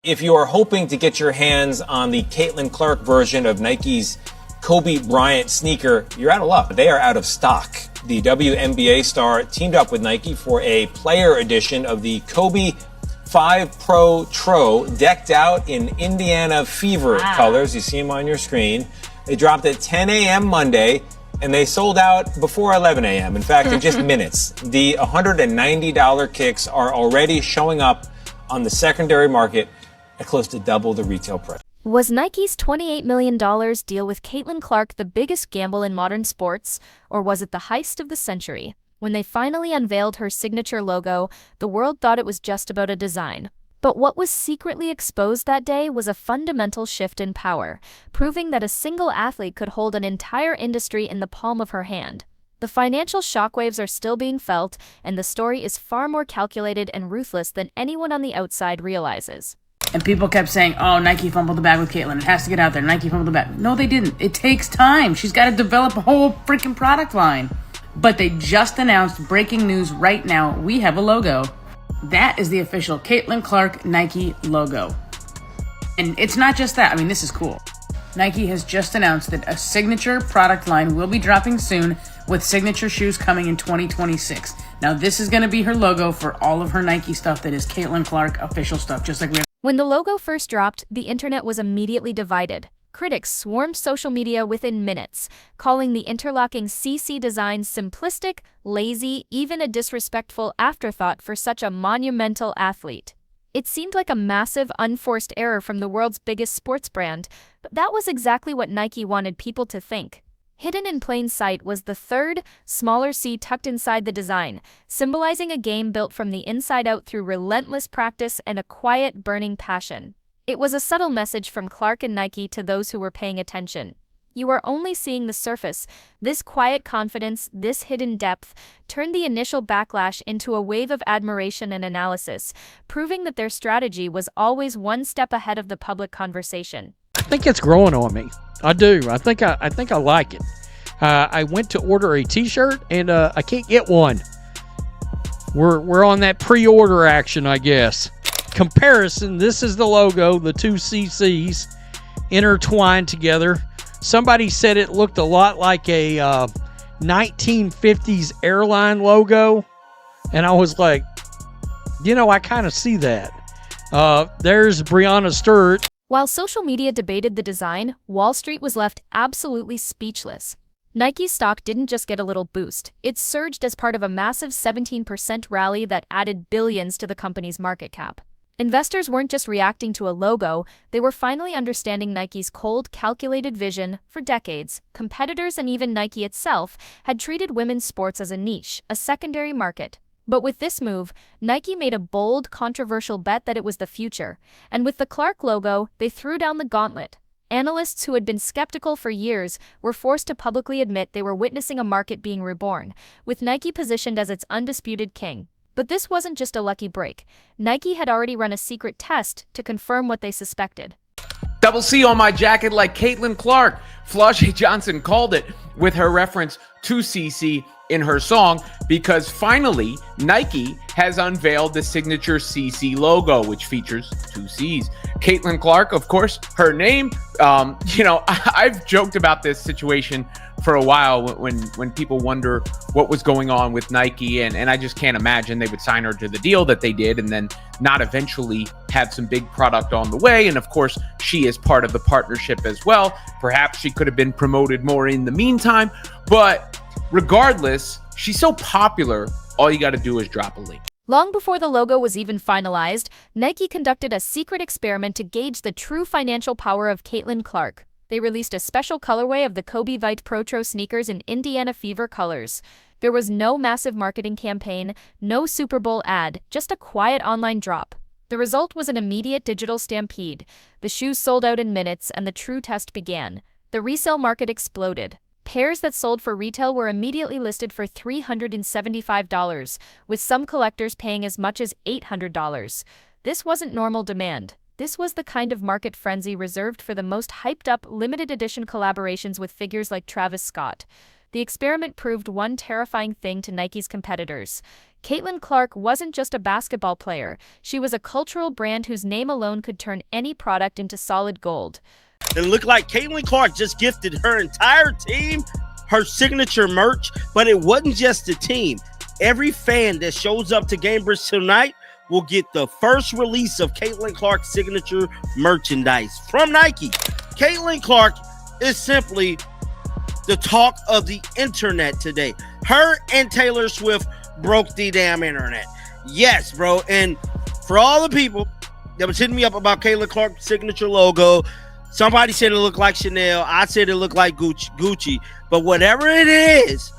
If you are hoping to get your hands on the Caitlin Clark version of Nike's Kobe Bryant sneaker, you're out of luck. They are out of stock. The WNBA star teamed up with Nike for a player edition of the Kobe 5 Pro Tro, decked out in Indiana Fever colors. You see them on your screen. They dropped at 10 a.m. Monday, and they sold out before 11 a.m. In fact, in just minutes. The $190 kicks are already showing up on the secondary market at close to double the retail price. Was Nike's $28 million deal with Caitlin Clark the biggest gamble in modern sports, or was it the heist of the century? When they finally unveiled her signature logo, the world thought it was just about a design. But what was secretly exposed that day was a fundamental shift in power, proving that a single athlete could hold an entire industry in the palm of her hand. The financial shockwaves are still being felt, and the story is far more calculated and ruthless than anyone on the outside realizes. And people kept saying, oh, Nike fumbled the bag with Caitlin. It has to get out there. Nike fumbled the bag. No, they didn't. It takes time. She's got to develop a whole freaking product line. But they just announced, breaking news right now, we have a logo. That is the official Caitlin Clark Nike logo. And it's not just that. I mean, this is cool. Nike has just announced that a signature product line will be dropping soon, with signature shoes coming in 2026. Now, this is going to be her logo for all of her Nike stuff that is Caitlin Clark official stuff, just like we have. When the logo first dropped, the internet was immediately divided. Critics swarmed social media within minutes, calling the interlocking CC design simplistic, lazy, even a disrespectful afterthought for such a monumental athlete. It seemed like a massive, unforced error from the world's biggest sports brand, but that was exactly what Nike wanted people to think. Hidden in plain sight was the third, smaller C tucked inside the design, symbolizing a game built from the inside out through relentless practice and a quiet, burning passion. It was a subtle message from Clark and Nike to those who were paying attention. You are only seeing the surface. This quiet confidence, this hidden depth, turned the initial backlash into a wave of admiration and analysis, proving that their strategy was always one step ahead of the public conversation. I think it's growing on me. I do. I think I like it. I went to order a T-shirt and I can't get one. We're on that pre-order action, I guess. Comparison. This is the logo. The two CCs intertwined together. Somebody said it looked a lot like a 1950s airline logo, and I was like, I kind of see that. There's Breonna Stewart. While social media debated the design, Wall Street was left absolutely speechless. Nike's stock didn't just get a little boost, it surged as part of a massive 17% rally that added billions to the company's market cap. Investors weren't just reacting to a logo, they were finally understanding Nike's cold, calculated vision. For decades, competitors and even Nike itself had treated women's sports as a niche, a secondary market. But with this move, Nike made a bold, controversial bet that it was the future, and with the Clark logo, they threw down the gauntlet. Analysts who had been skeptical for years were forced to publicly admit they were witnessing a market being reborn, with Nike positioned as its undisputed king. But this wasn't just a lucky break. Nike had already run a secret test to confirm what they suspected. Double C on my jacket like Caitlin Clark. Flau'jae Johnson called it with her reference to CC in her song, because finally Nike has unveiled the signature CC logo, which features two C's. Caitlin Clark, of course, her name. I've joked about this situation for a while when people wonder what was going on with Nike, and I just can't imagine they would sign her to the deal that they did and then not eventually have some big product on the way. And of course, she is part of the partnership as well. Perhaps she could have been promoted more in the meantime, but regardless, she's so popular, all you got to do is drop a link. Long before the logo was even finalized, Nike conducted a secret experiment to gauge the true financial power of Caitlin Clark. They released a special colorway of the Kobe 5 Pro Tro sneakers in Indiana Fever colors. There was no massive marketing campaign, no Super Bowl ad, just a quiet online drop. The result was an immediate digital stampede. The shoes sold out in minutes, and the true test began. The resale market exploded. Pairs that sold for retail were immediately listed for $375, with some collectors paying as much as $800. This wasn't normal demand. This was the kind of market frenzy reserved for the most hyped-up limited edition collaborations with figures like Travis Scott. the experiment proved one terrifying thing to Nike's competitors. Caitlin Clark wasn't just a basketball player, she was a cultural brand whose name alone could turn any product into solid gold. It looked like Caitlin Clark just gifted her entire team her signature merch, but it wasn't just the team. Every fan that shows up to Gamebridge tonight will get the first release of Caitlin Clark's signature merchandise from Nike. Caitlin Clark is simply the talk of the internet today. Her and Taylor Swift broke the damn internet. Yes, bro. And for all the people that was hitting me up about Caitlin Clark's signature logo, somebody said it looked like Chanel. I said it looked like Gucci. But whatever it is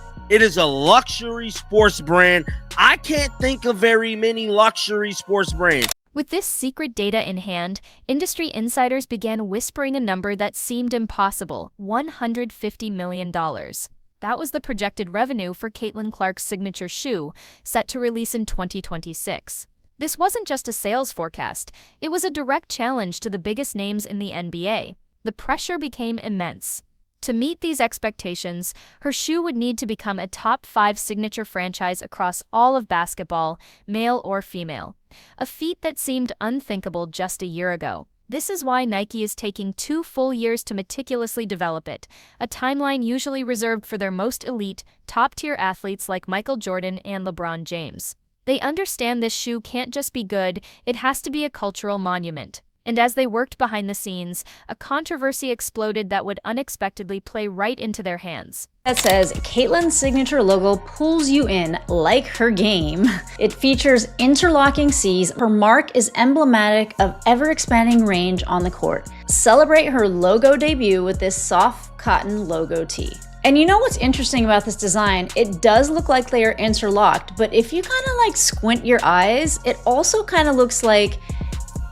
a luxury sports brand. I can't think of very many luxury sports brands. With this secret data in hand, industry insiders began whispering a number that seemed impossible: $150 million. That was the projected revenue for Caitlin Clark's signature shoe, set to release in 2026. This wasn't just a sales forecast, it was a direct challenge to the biggest names in the NBA. The pressure became immense. To meet these expectations, her shoe would need to become a top 5 signature franchise across all of basketball, male or female. A feat that seemed unthinkable just a year ago. This is why Nike is taking 2 full years to meticulously develop it, a timeline usually reserved for their most elite, top-tier athletes like Michael Jordan and LeBron James. They understand this shoe can't just be good, it has to be a cultural monument. And as they worked behind the scenes, a controversy exploded that would unexpectedly play right into their hands. That says, Caitlin's signature logo pulls you in like her game. It features interlocking C's. Her mark is emblematic of ever-expanding range on the court. Celebrate her logo debut with this soft cotton logo tee. And you know what's interesting about this design? It does look like they are interlocked, but if you kind of like squint your eyes, it also kind of looks like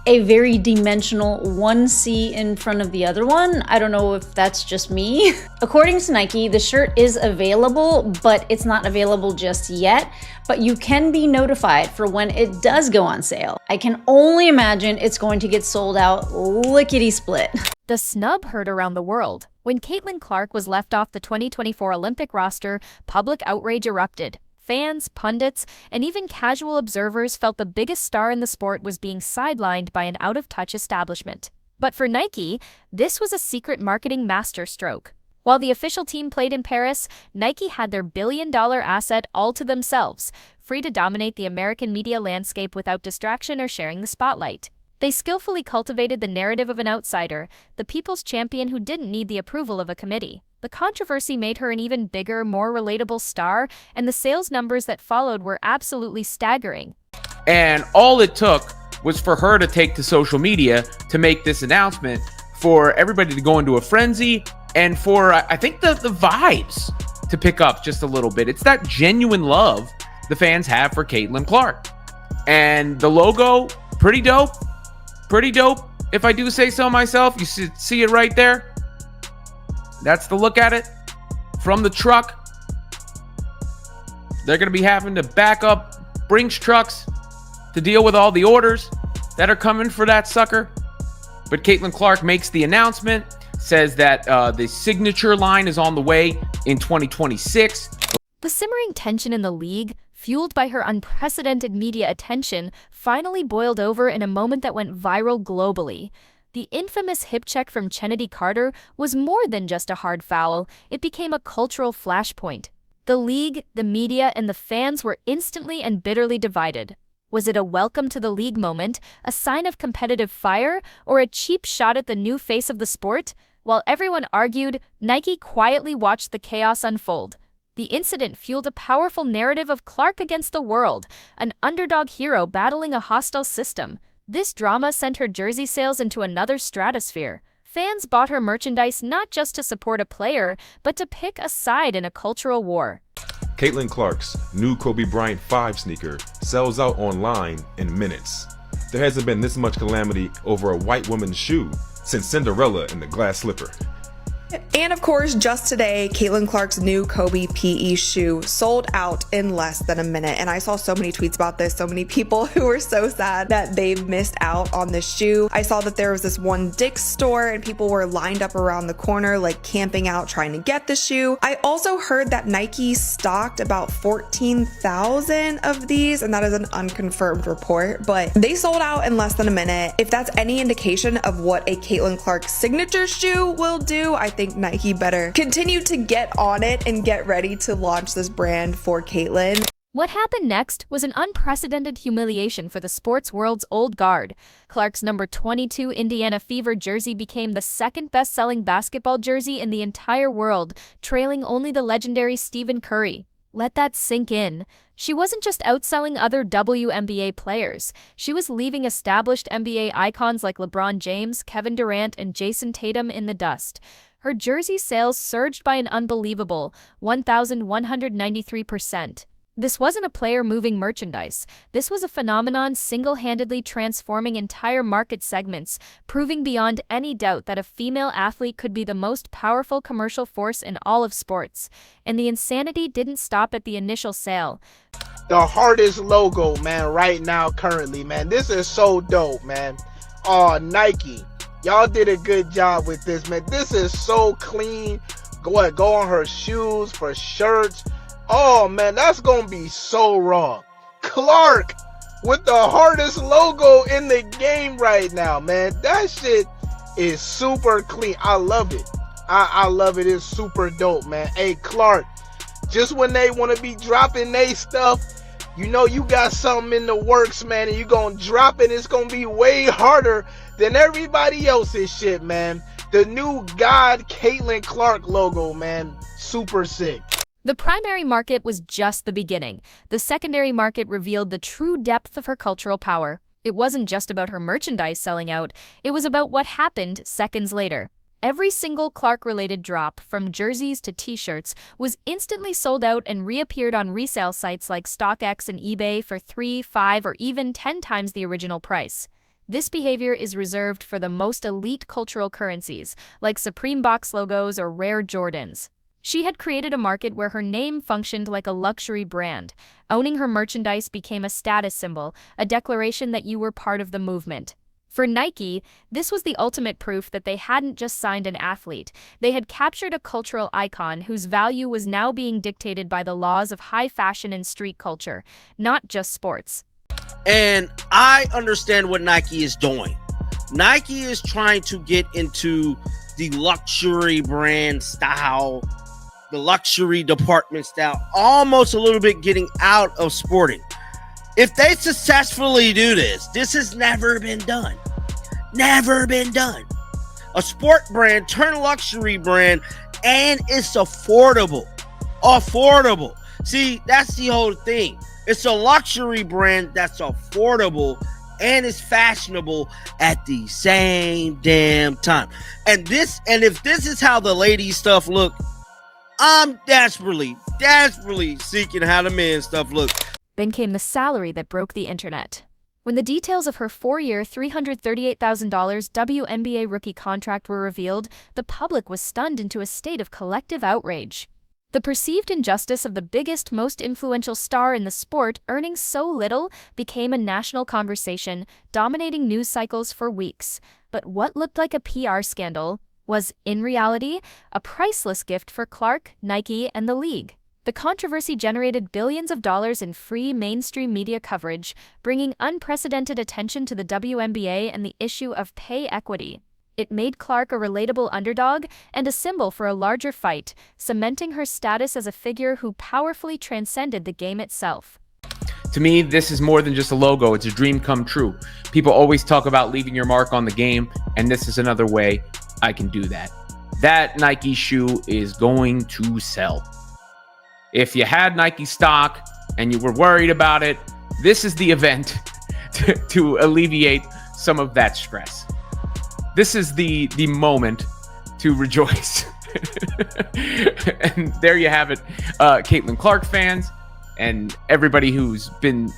a very dimensional one C in front of the other one. I don't know if that's just me. According to Nike, the shirt is available, but it's not available just yet, but you can be notified for when it does go on sale. I can only imagine it's going to get sold out lickety-split. The snub heard around the world. When Caitlin Clark was left off the 2024 Olympic roster, public outrage erupted. Fans, pundits, and even casual observers felt the biggest star in the sport was being sidelined by an out-of-touch establishment. But for Nike, this was a secret marketing masterstroke. While the official team played in Paris, Nike had their billion-dollar asset all to themselves, free to dominate the American media landscape without distraction or sharing the spotlight. They skillfully cultivated the narrative of an outsider, the people's champion who didn't need the approval of a committee. The controversy made her an even bigger, more relatable star, and the sales numbers that followed were absolutely staggering. And all it took was for her to take to social media to make this announcement, for everybody to go into a frenzy, and for, I think, the vibes to pick up just a little bit. It's that genuine love the fans have for Caitlin Clark. And the logo, pretty dope. Pretty dope, if I do say so myself. You see it right there. That's the look at it from the truck. They're going to be having to back up Brinks trucks to deal with all the orders that are coming for that sucker. But Caitlin Clark makes the announcement, says that the signature line is on the way in 2026. The simmering tension in the league, fueled by her unprecedented media attention, finally boiled over in a moment that went viral globally. The infamous hip check from Chennedy Carter was more than just a hard foul, it became a cultural flashpoint. The league, the media, and the fans were instantly and bitterly divided. Was it a welcome to the league moment, a sign of competitive fire, or a cheap shot at the new face of the sport? While everyone argued, Nike quietly watched the chaos unfold. The incident fueled a powerful narrative of Clark against the world, an underdog hero battling a hostile system. This drama sent her jersey sales into another stratosphere. Fans bought her merchandise not just to support a player, but to pick a side in a cultural war. Caitlin Clark's new Kobe Bryant 5 sneaker sells out online in minutes. There hasn't been this much calamity over a white woman's shoe since Cinderella and the glass slipper. And of course, just today, Caitlin Clark's new Kobe PE shoe sold out in less than a minute. And I saw so many tweets about this, so many people who were so sad that they've missed out on this shoe. I saw that there was this one Dick's store and people were lined up around the corner, like camping out, trying to get the shoe. I also heard that Nike stocked about 14,000 of these, and that is an unconfirmed report, but they sold out in less than a minute. If that's any indication of what a Caitlin Clark signature shoe will do, I think Nike better continue to get on it and get ready to launch this brand for Caitlin. What happened next was an unprecedented humiliation for the sports world's old guard. Clark's number 22 Indiana Fever jersey became the second best-selling basketball jersey in the entire world, trailing only the legendary Stephen Curry. Let that sink in. She wasn't just outselling other WNBA players. She was leaving established NBA icons like LeBron James, Kevin Durant, and Jason Tatum in the dust. Her jersey sales surged by an unbelievable 1,193%. This wasn't a player moving merchandise. This was a phenomenon single-handedly transforming entire market segments, proving beyond any doubt that a female athlete could be the most powerful commercial force in all of sports. And the insanity didn't stop at the initial sale. The hardest logo, man, right now, currently, man. This is so dope, man. Oh, Nike. Y'all did a good job with this, man. This is so clean. Go on her shoes, for shirts. Oh, man, that's going to be so raw. Clark with the hardest logo in the game right now, man. That shit is super clean. I love it. I love it. It's super dope, man. Hey, Clark, just when they want to be dropping they stuff, you know you got something in the works, man, and you going to drop it. It's going to be way harder than everybody else's shit, man. The new God Caitlin Clark logo, man. Super sick. The primary market was just the beginning. The secondary market revealed the true depth of her cultural power. It wasn't just about her merchandise selling out. It was about what happened seconds later. Every single Clark-related drop, from jerseys to t-shirts, was instantly sold out and reappeared on resale sites like StockX and eBay for 3, 5, or even 10 times the original price. This behavior is reserved for the most elite cultural currencies, like Supreme box logos or rare Jordans. She had created a market where her name functioned like a luxury brand. Owning her merchandise became a status symbol, a declaration that you were part of the movement. For Nike, this was the ultimate proof that they hadn't just signed an athlete. They had captured a cultural icon whose value was now being dictated by the laws of high fashion and street culture, not just sports. And I understand what Nike is doing. Nike is trying to get into the luxury brand style, the luxury department style, almost a little bit getting out of sporting. If they successfully do this, this has never been done. Never been done. A sport brand turn luxury brand, and it's affordable. Affordable. See, that's the whole thing. It's a luxury brand that's affordable and is fashionable at the same damn time. And if this is how the ladies stuff look, I'm desperately seeking how the men stuff look. Then came the salary that broke the internet. When the details of her 4-year, $338,000 WNBA rookie contract were revealed, the public was stunned into a state of collective outrage. The perceived injustice of the biggest, most influential star in the sport earning so little became a national conversation, dominating news cycles for weeks. But what looked like a PR scandal was, in reality, a priceless gift for Clark, Nike, and the league. The controversy generated billions of dollars in free mainstream media coverage, bringing unprecedented attention to the WNBA and the issue of pay equity. It made Clark a relatable underdog and a symbol for a larger fight, cementing her status as a figure who powerfully transcended the game itself. To me, this is more than just a logo. It's a dream come true. People always talk about leaving your mark on the game, and this is another way I can do that. That Nike shoe is going to sell. If you had Nike stock and you were worried about it, this is the event to alleviate some of that stress. This is the moment to rejoice. And there you have it, Caitlin Clark fans and everybody who's been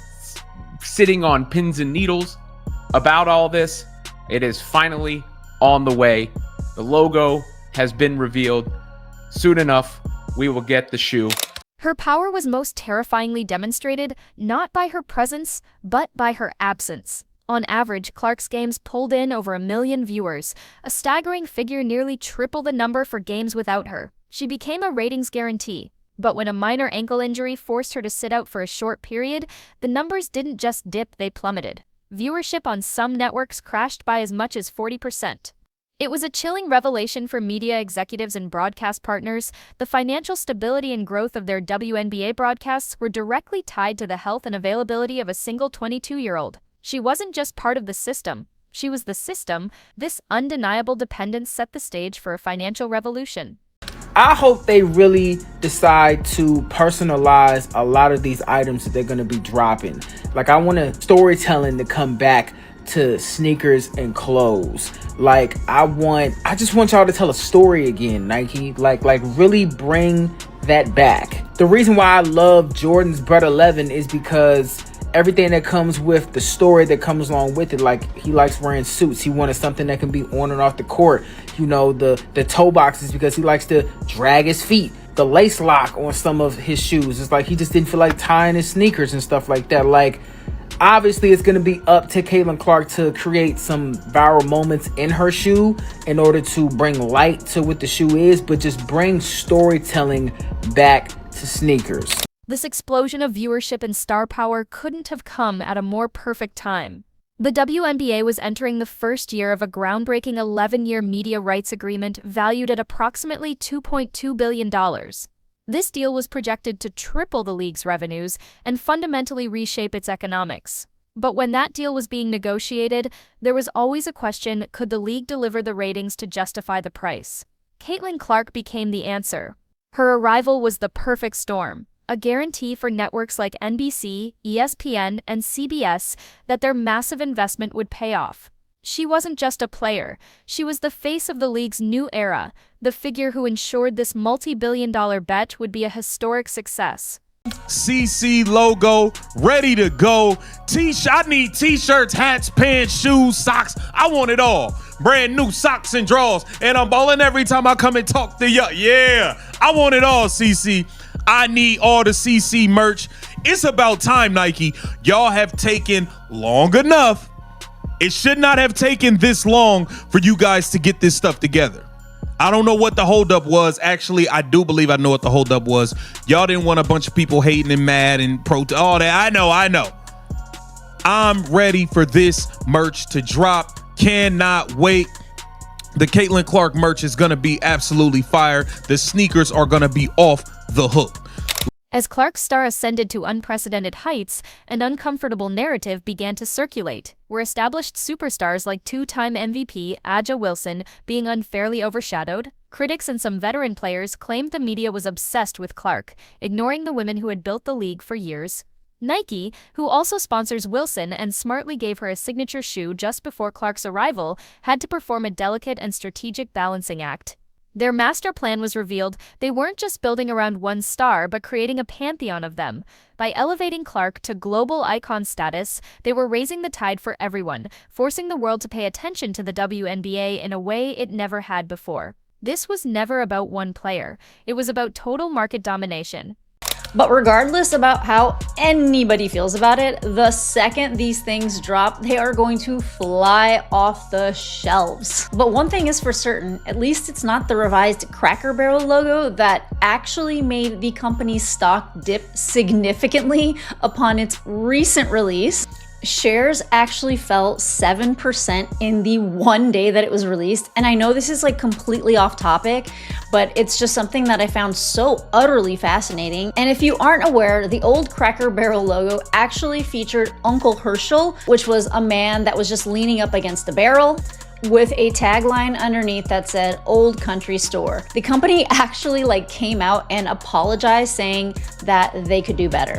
sitting on pins and needles about all this. It is finally on the way. The logo has been revealed. Soon enough, we will get the shoe. Her power was most terrifyingly demonstrated not by her presence, but by her absence. On average, Clark's games pulled in over 1 million viewers, a staggering figure nearly triple the number for games without her. She became a ratings guarantee. But when a minor ankle injury forced her to sit out for a short period, the numbers didn't just dip, they plummeted. Viewership on some networks crashed by as much as 40%. It was a chilling revelation for media executives and broadcast partners. The financial stability and growth of their WNBA broadcasts were directly tied to the health and availability of a single 22-year-old. She wasn't just part of the system, she was the system. This undeniable dependence set the stage for a financial revolution. I hope they really decide to personalize a lot of these items that they're going to be dropping. Like, I want storytelling to come back to sneakers and clothes. Like, I just want y'all to tell a story again, Nike. Like really bring that back. The reason why I love Jordan's Bread 11 is because everything that comes with the story that comes along with it. Like, he likes wearing suits. He wanted something that can be on and off the court. You know, the toe boxes because he likes to drag his feet. The lace lock on some of his shoes. It's like he just didn't feel like tying his sneakers and stuff like that. Like, obviously it's going to be up to Caitlin Clark to create some viral moments in her shoe in order to bring light to what the shoe is, but just bring storytelling back to sneakers. This explosion of viewership and star power couldn't have come at a more perfect time. The WNBA was entering the first year of a groundbreaking 11-year media rights agreement valued at approximately $2.2 billion. This deal was projected to triple the league's revenues and fundamentally reshape its economics. But when that deal was being negotiated, there was always a question: could the league deliver the ratings to justify the price? Caitlin Clark became the answer. Her arrival was the perfect storm. A guarantee for networks like NBC, ESPN, and CBS that their massive investment would pay off. She wasn't just a player, she was the face of the league's new era, the figure who ensured this multi-billion-dollar bet would be a historic success. CC logo, ready to go. I need t-shirts, hats, pants, shoes, socks. I want it all. Brand new socks and drawers, and I'm balling every time I come and talk to you. Yeah, I want it all, CC. I need all the CC merch. It's about time, Nike. Y'all have taken long enough. It should not have taken this long for you guys to get this stuff together. I don't know what the holdup was. Actually, I do believe I know what the holdup was. Y'all didn't want a bunch of people hating and mad and all that. I know. I'm ready for this merch to drop. Cannot wait. The Caitlin Clark merch is going to be absolutely fire. The sneakers are going to be off the hook. As Clark's star ascended to unprecedented heights, an uncomfortable narrative began to circulate, where established superstars like two-time MVP A'ja Wilson being unfairly overshadowed. Critics and some veteran players claimed the media was obsessed with Clark, ignoring the women who had built the league for years. Nike, who also sponsors Wilson and smartly gave her a signature shoe just before Clark's arrival, had to perform a delicate and strategic balancing act. Their master plan was revealed. They weren't just building around one star, but creating a pantheon of them. By elevating Clark to global icon status, they were raising the tide for everyone, forcing the world to pay attention to the WNBA in a way it never had before. This was never about one player. It was about total market domination. But regardless about how anybody feels about it, the second these things drop, they are going to fly off the shelves. But one thing is for certain, at least it's not the revised Cracker Barrel logo that actually made the company's stock dip significantly upon its recent release. Shares actually fell 7% in the one day that it was released. And I know this is like completely off topic, but it's just something that I found so utterly fascinating. And if you aren't aware, the old Cracker Barrel logo actually featured Uncle Herschel, which was a man that was just leaning up against a barrel with a tagline underneath that said "Old Country Store." The company actually came out and apologized, saying that they could do better.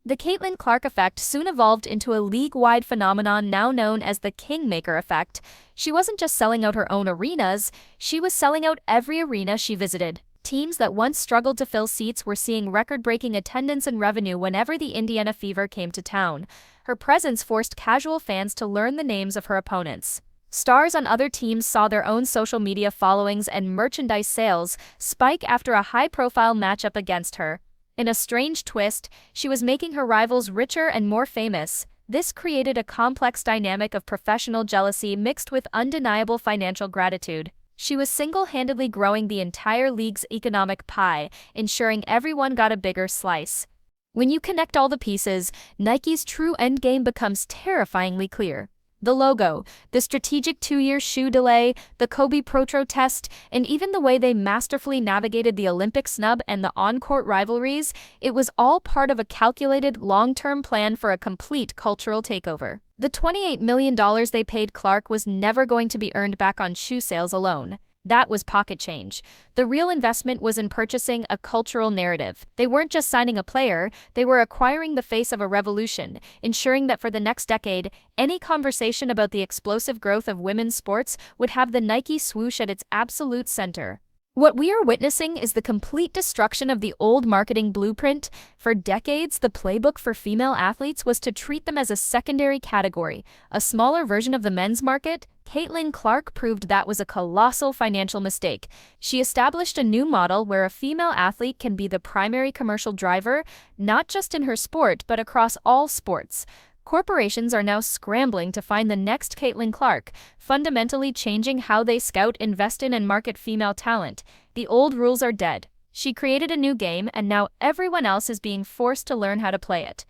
The Caitlin Clark effect soon evolved into a league-wide phenomenon now known as the Kingmaker effect. She wasn't just selling out her own arenas, she was selling out every arena she visited. Teams that once struggled to fill seats were seeing record-breaking attendance and revenue whenever the Indiana Fever came to town. Her presence forced casual fans to learn the names of her opponents. Stars on other teams saw their own social media followings and merchandise sales spike after a high-profile matchup against her. In a strange twist, she was making her rivals richer and more famous. This created a complex dynamic of professional jealousy mixed with undeniable financial gratitude. She was single-handedly growing the entire league's economic pie, ensuring everyone got a bigger slice. When you connect all the pieces, Nike's true endgame becomes terrifyingly clear. The logo, the strategic 2-year shoe delay, the Kobe protest, and even the way they masterfully navigated the Olympic snub and the on-court rivalries, it was all part of a calculated, long-term plan for a complete cultural takeover. The $28 million they paid Clark was never going to be earned back on shoe sales alone. That was pocket change. The real investment was in purchasing a cultural narrative. They weren't just signing a player, they were acquiring the face of a revolution, ensuring that for the next decade, any conversation about the explosive growth of women's sports would have the Nike swoosh at its absolute center. What we are witnessing is the complete destruction of the old marketing blueprint. For decades, the playbook for female athletes was to treat them as a secondary category, a smaller version of the men's market. Caitlin Clark proved that was a colossal financial mistake. She established a new model where a female athlete can be the primary commercial driver, not just in her sport, but across all sports. Corporations are now scrambling to find the next Caitlin Clark, fundamentally changing how they scout, invest in, and market female talent. The old rules are dead. She created a new game, and now everyone else is being forced to learn how to play it.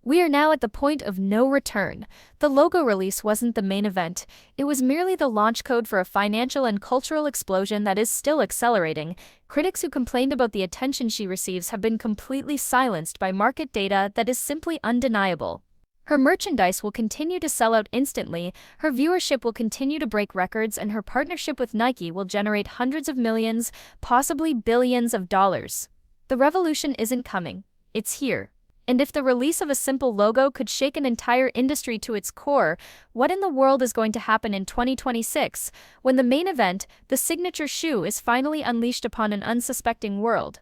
We are now at the point of no return. The logo release wasn't the main event. It was merely the launch code for a financial and cultural explosion that is still accelerating. Critics who complained about the attention she receives have been completely silenced by market data that is simply undeniable. Her merchandise will continue to sell out instantly, her viewership will continue to break records, and her partnership with Nike will generate hundreds of millions, possibly billions of dollars. The revolution isn't coming. It's here. And if the release of a simple logo could shake an entire industry to its core, what in the world is going to happen in 2026, when the main event, the signature shoe, is finally unleashed upon an unsuspecting world?